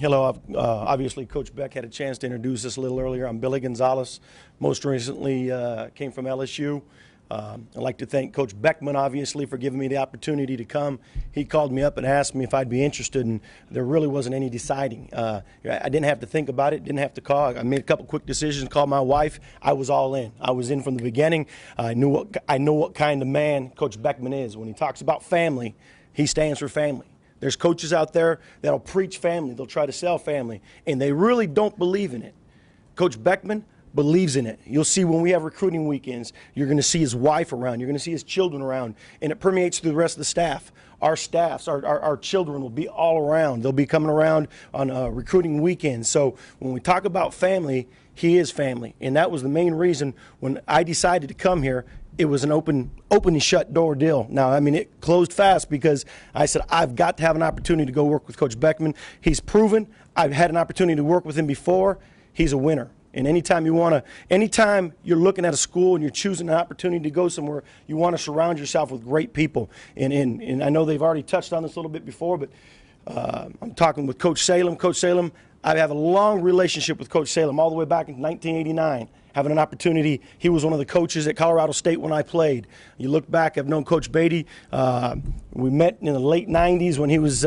Hello. Obviously, Coach Beck had a chance to introduce us a little earlier. I'm Billy Gonzales. Most recently came from LSU. I'd like to thank Coach Beckman, obviously, for giving me the opportunity to come. He called me up and asked me if I'd be interested, and there really wasn't any deciding. I didn't have to think about it, didn't have to call. I made a couple quick decisions, called my wife. I was all in. I was in from the beginning. I know what kind of man Coach Beckman is. When he talks about family, he stands for family. There's coaches out there that'll preach family. They'll try to sell family, and they really don't believe in it. Coach Beckman believes in it. You'll see when we have recruiting weekends, you're going to see his wife around. You're going to see his children around, and it permeates through the rest of the staff. Our staffs, our children will be all around. They'll be coming around on recruiting weekends. So when we talk about family, he is family, and that was the main reason when I decided to come here. It was an open and shut door deal. Now, I mean, it closed fast because I said, I've got to have an opportunity to go work with Coach Beckman. He's proven. I've had an opportunity to work with him before. He's a winner. And anytime you're looking at a school and you're choosing an opportunity to go somewhere, you want to surround yourself with great people. And I know they've already touched on this a little bit before, but I'm talking with Coach Salem. Coach Salem, I have a long relationship with Coach Salem all the way back in 1989. Having an opportunity, he was one of the coaches at Colorado State when I played. You look back, I've known Coach Beatty. We met in the late 90s when he was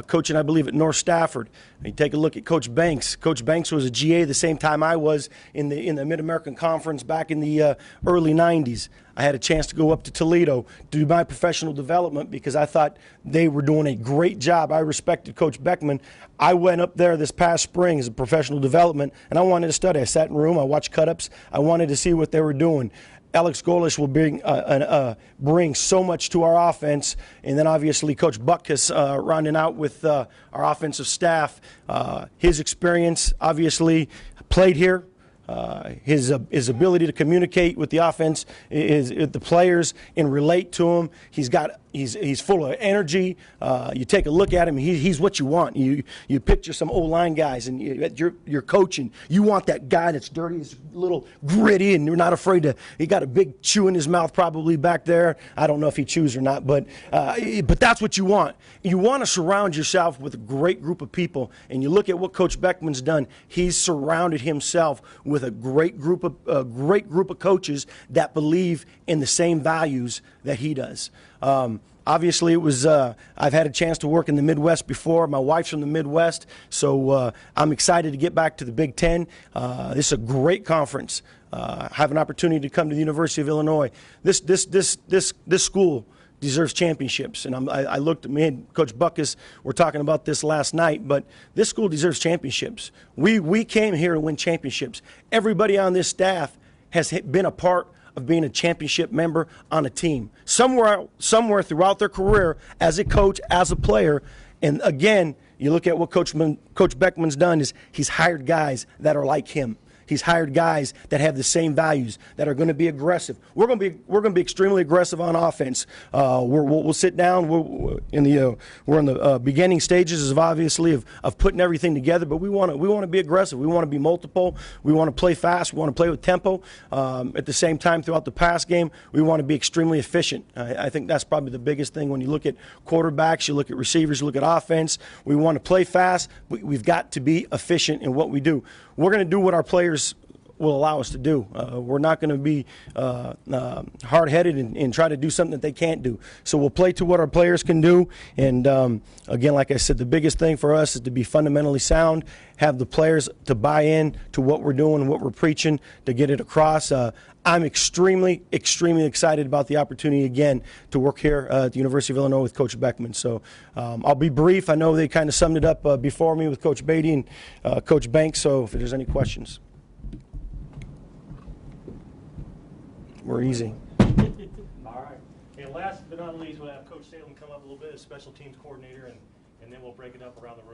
coaching, I believe, at North Stafford. You take a look at Coach Banks. Coach Banks was a GA the same time I was in the Mid-American Conference back in the early 90s. I had a chance to go up to Toledo to do my professional development because I thought they were doing a great job. I respected Coach Beckman. I went up there this past spring as a professional development, and I wanted to study. I sat in a room. I watched cut-ups. I wanted to see what they were doing. Alex Golesh will bring so much to our offense, and then obviously Coach Butkus rounding out with our offensive staff. His experience, obviously, played here. His ability to communicate with the offense, the players, and relate to them. He's full of energy. You take a look at him, he's what you want. You picture some O-line guys, and you're coaching. You want that guy that's dirty, is a little gritty, and you're not afraid to. He got a big chew in his mouth probably back there. I don't know if he chews or not, but that's what you want. You want to surround yourself with a great group of people, and you look at what Coach Beckman's done. He's surrounded himself with a great group of coaches that believe in the same values that he does. Obviously, it was. I've had a chance to work in the Midwest before. My wife's from the Midwest, so I'm excited to get back to the Big Ten. This is a great conference. Have an opportunity to come to the University of Illinois. This school deserves championships, and I looked at me and Coach Butkus were talking about this last night. But this school deserves championships. We came here to win championships. Everybody on this staff has been a part of being a championship member on a team somewhere throughout their career as a coach, as a player. And again, you look at what Coach Beckman's done is he's hired guys that are like him. He's hired guys that have the same values, that are going to be aggressive. We're going to be extremely aggressive on offense. We'll sit down. We're in the beginning stages of putting everything together. But we want to be aggressive. We want to be multiple. We want to play fast. We want to play with tempo. At the same time, throughout the pass game, we want to be extremely efficient. I think that's probably the biggest thing when you look at quarterbacks, you look at receivers, you look at offense. We want to play fast. We've got to be efficient in what we do. We're going to do what our players will allow us to do. We're not going to be hard-headed and try to do something that they can't do. So we'll play to what our players can do. And, again, like I said, the biggest thing for us is to be fundamentally sound, have the players to buy in to what we're doing and what we're preaching to get it across. I'm extremely, extremely excited about the opportunity again to work here at the University of Illinois with Coach Beckman. So I'll be brief. I know they kind of summed it up before me with Coach Beatty and Coach Banks, so if there's any questions. We're easy. All right. And last but not least, we'll have Coach Salem come up a little bit as special teams coordinator, and then we'll break it up around the room.